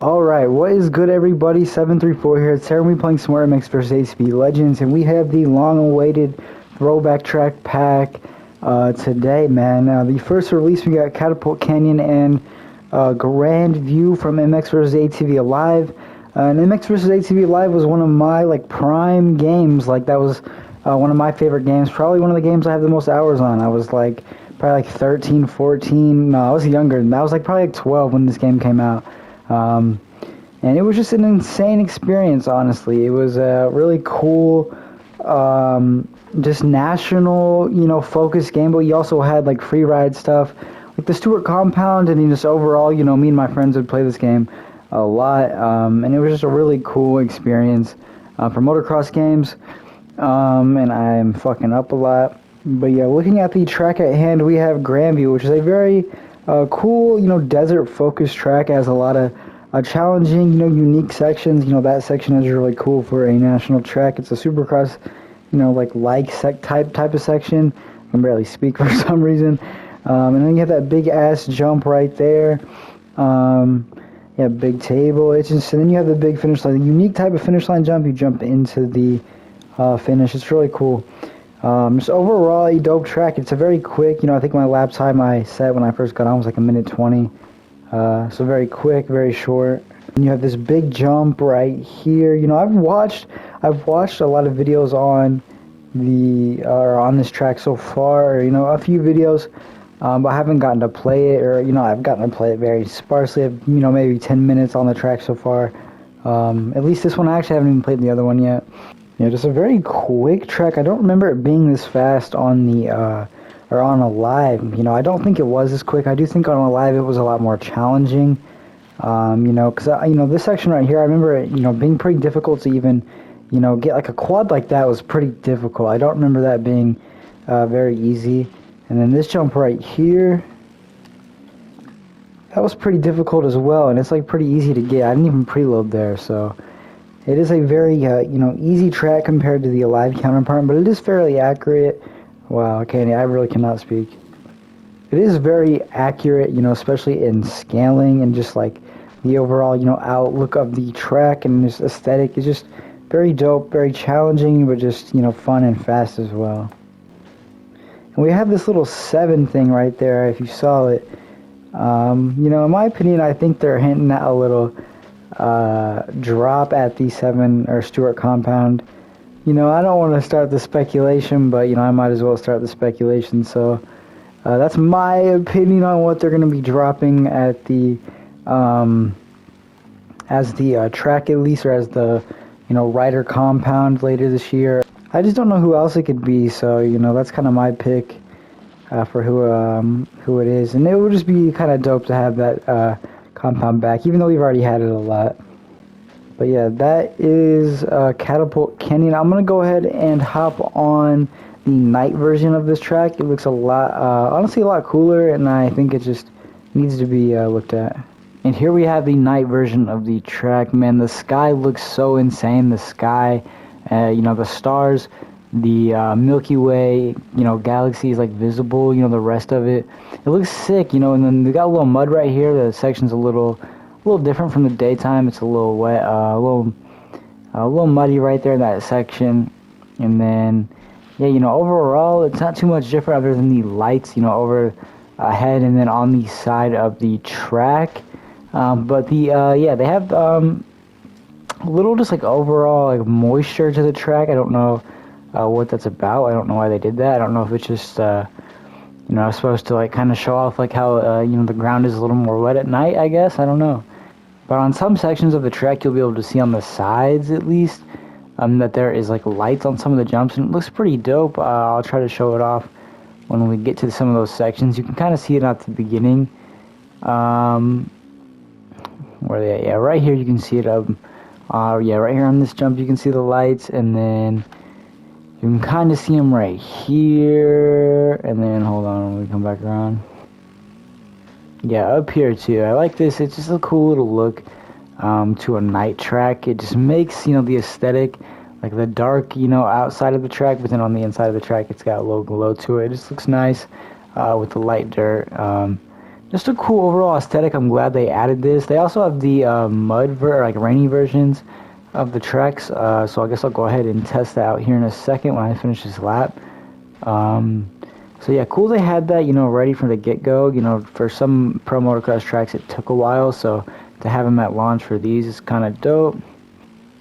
Alright, what is good everybody? 734 here. It's Sarah. We're playing some more MX vs. ATV Legends, and we have the long-awaited throwback track pack today, man. The first release, we got Catapult Canyon and GRANDVIEW from MX vs. ATV Alive. And MX vs. ATV Alive was one of my prime games. That was one of my favorite games. Probably one of the games I have the most hours on. I was probably 13, 14. No, I was younger than that. I was probably 12 when this game came out. And it was just an insane experience, honestly. It was a really cool, just national, focused game, but you also had, free ride stuff, like the Stewart compound, and just overall, me and my friends would play this game a lot, and it was just a really cool experience, for motocross games, and I'm fucking up a lot. But yeah, looking at the track at hand, we have GRANDVIEW, which is a very cool, desert-focused track. It has a lot of challenging, unique sections. That section is really cool for a national track. It's a supercross, type of section. I can barely speak for some reason. And then you have that big-ass jump right there. Yeah, big table. It's just, and then you have the big finish line. The unique type of finish line jump. You jump into the finish. It's really cool. Just overall a dope track. It's a very quick, I think my lap time I set when I first got on was 1:20. So very quick, very short. And you have this big jump right here. I've watched a lot of videos on on this track so far. A few videos, but I haven't gotten to play it, or I've gotten to play it very sparsely. I've, maybe 10 minutes on the track so far. At least this one. I actually haven't even played the other one yet. Just a very quick track. I don't remember it being this fast on the or on Alive. I don't think it was this quick. I do think on Alive it was a lot more challenging. Because this section right here, I remember it, being pretty difficult to even, get a quad like that was pretty difficult. I don't remember that being very easy. And then this jump right here, that was pretty difficult as well, and it's pretty easy to get. I didn't even preload there, so it is a very easy track compared to the Alive counterpart, but it is fairly accurate. Wow, okay, I really cannot speak. It is very accurate, especially in scaling and just the overall, outlook of the track and this aesthetic is just very dope, very challenging, but just, fun and fast as well. And we have this little 7 thing right there, if you saw it. In my opinion, I think they're hinting at a little drop at the 7 or Stewart compound. I don't want to start the speculation, but I might as well start the speculation. So that's my opinion on what they're going to be dropping at the as the track, at least, or as the rider compound later this year. I just don't know who else it could be, so that's kind of my pick for who it is, and it would just be kind of dope to have that compound back, even though we've already had it a lot. But yeah, that is Catapult Canyon. I'm going to go ahead and hop on the night version of this track. It looks a lot, honestly, a lot cooler, and I think it just needs to be looked at. And here we have the night version of the track. Man, the sky looks so insane. The sky, the stars, the Milky Way, galaxy is visible, the rest of it. It looks sick, and then we got a little mud right here. The section's a little different from the daytime. It's a little wet, a little muddy right there in that section. And then, yeah, overall, it's not too much different other than the lights, over ahead and then on the side of the track. But the, yeah, they have a little just overall moisture to the track. I don't know what that's about. I don't know why they did that. I don't know if it's just, supposed to kind of show off how, the ground is a little more wet at night, I guess. I don't know. But on some sections of the track, you'll be able to see on the sides, at least, that there is lights on some of the jumps, and it looks pretty dope. I'll try to show it off when we get to some of those sections. You can kind of see it at the beginning. Where are they at? Yeah, right here you can see it. Yeah, right here on this jump you can see the lights, and then you can kind of see them right here. And then hold on, when we come back around. Yeah, up here too. I like this. It's just a cool little look to a night track. It just makes, the aesthetic, the dark, outside of the track, but then on the inside of the track it's got a little glow to it. It just looks nice with the light dirt. just a cool overall aesthetic. I'm glad they added this. They also have the like rainy versions of the tracks, so I guess I'll go ahead and test that out here in a second when I finish this lap. So yeah, cool they had that, ready from the get-go. For some pro motocross tracks it took a while, so to have them at launch for these is kind of dope.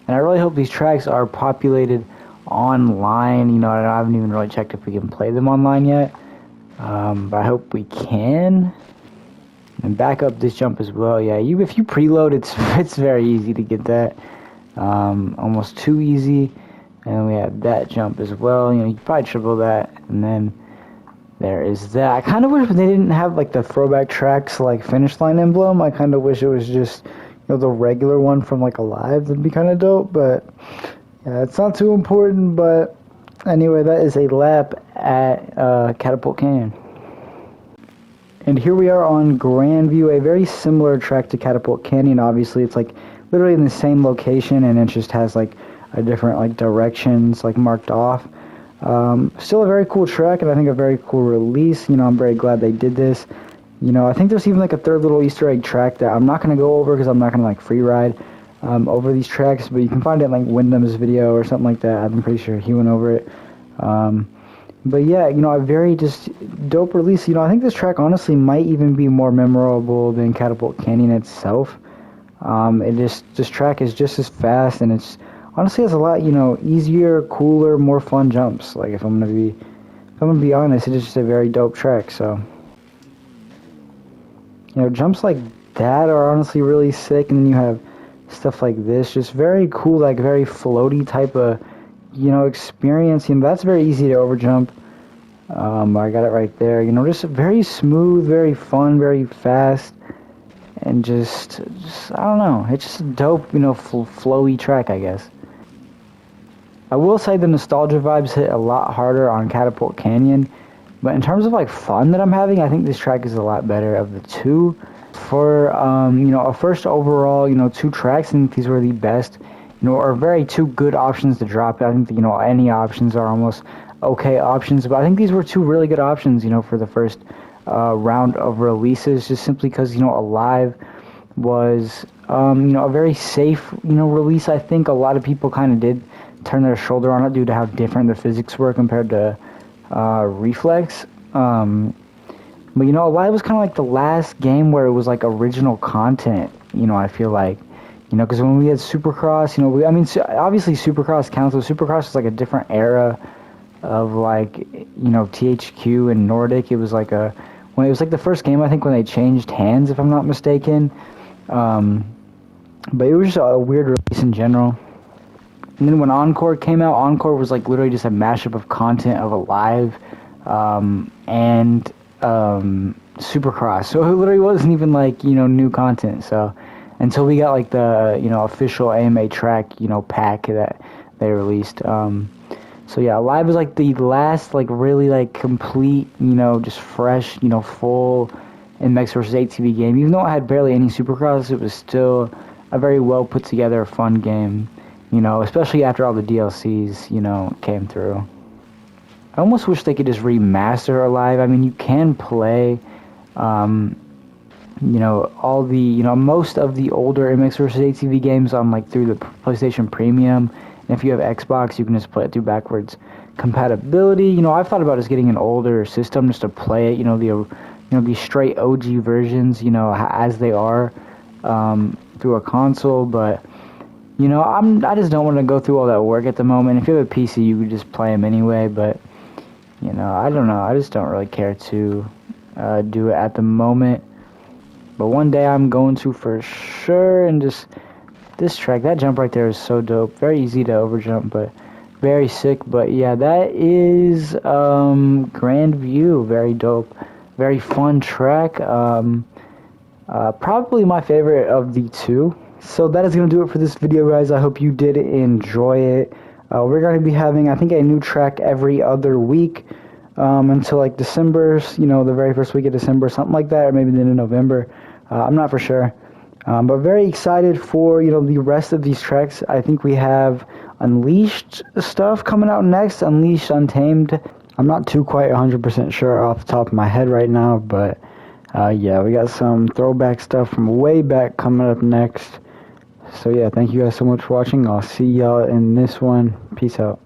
And I really hope these tracks are populated online. I haven't even really checked if we can play them online yet, but I hope we can. And back up this jump as well. Yeah, if you preload, it's very easy to get that. Almost too easy. And we have that jump as well. You probably triple that. And then there is that. I kind of wish they didn't have like the throwback tracks like finish line emblem. I kind of wish it was just the regular one from like Alive. That'd be kind of dope. But yeah, it's not too important. But anyway, that is a lap at Catapult Canyon. And here we are on Grandview, a very similar track to Catapult Canyon. Obviously, it's like literally in the same location, and it just has like a different like directions like marked off. Still a very cool track, and I think a very cool release. I'm very glad they did this. I think there's even like a third little Easter egg track that I'm not going to go over because I'm not going to like free ride over these tracks, but you can find it in like Wyndham's video or something like that. I'm pretty sure he went over it. But yeah, a very just dope release. I think this track honestly might even be more memorable than Catapult Canyon itself. This track is just as fast, and it's honestly has a lot, easier, cooler, more fun jumps. Like if I'm gonna be honest, it is just a very dope track. So, jumps like that are honestly really sick, and then you have stuff like this, just very cool, like very floaty type of experience. That's very easy to overjump. I got it right there. Just very smooth, very fun, very fast, and just I don't know. It's just a dope, flowy track, I guess. I will say the nostalgia vibes hit a lot harder on Catapult Canyon, but in terms of like fun that I'm having, I think this track is a lot better of the two. For a first overall, two tracks, I think these were the best. Are very two good options to drop. I think any options are almost okay options, but I think these were two really good options, for the first round of releases, just simply because Alive was a very safe release. I think a lot of people kind of did turn their shoulder on it due to how different the physics were compared to Reflex. But Alive was kind of like the last game where it was like original content. I feel like. Because when we had Supercross, obviously Supercross counts, but Supercross was like a different era of like, THQ and Nordic. It was like it was like the first game, I think, when they changed hands, if I'm not mistaken. But it was just a weird release in general. And then when Encore came out, Encore was like literally just a mashup of content of Alive and Supercross. So it literally wasn't even like, new content. So until we got like the official AMA track pack that they released. So yeah, Alive was like the last like really like complete just fresh full MX versus ATV game. Even though it had barely any Supercross, it was still a very well put together fun game. Especially after all the DLCs came through. I almost wish they could just remaster Alive. I mean, you can play all the, most of the older MX vs. ATV games on, like, through the PlayStation Premium. And if you have Xbox, you can just play it through backwards compatibility. I've thought about just getting an older system just to play it, the straight OG versions, as they are, through a console. But, I just don't want to go through all that work at the moment. If you have a PC, you could just play them anyway. But, I don't know. I just don't really care to do it at the moment. But one day I'm going to for sure. And just this track, that jump right there is so dope. Very easy to overjump, but very sick. But yeah, that is Grandview. Very dope. Very fun track. Probably my favorite of the two. So that is going to do it for this video, guys. I hope you did enjoy it. We're going to be having, I think, a new track every other week until like December, the very first week of December, something like that, or maybe the end of November. I'm not for sure. But very excited for, the rest of these tracks. I think we have Unleashed stuff coming out next, Unleashed Untamed. I'm not too quite 100% sure off the top of my head right now, but Yeah, we got some throwback stuff from way back coming up next. So yeah, thank you guys so much for watching. I'll see y'all in this one. Peace out.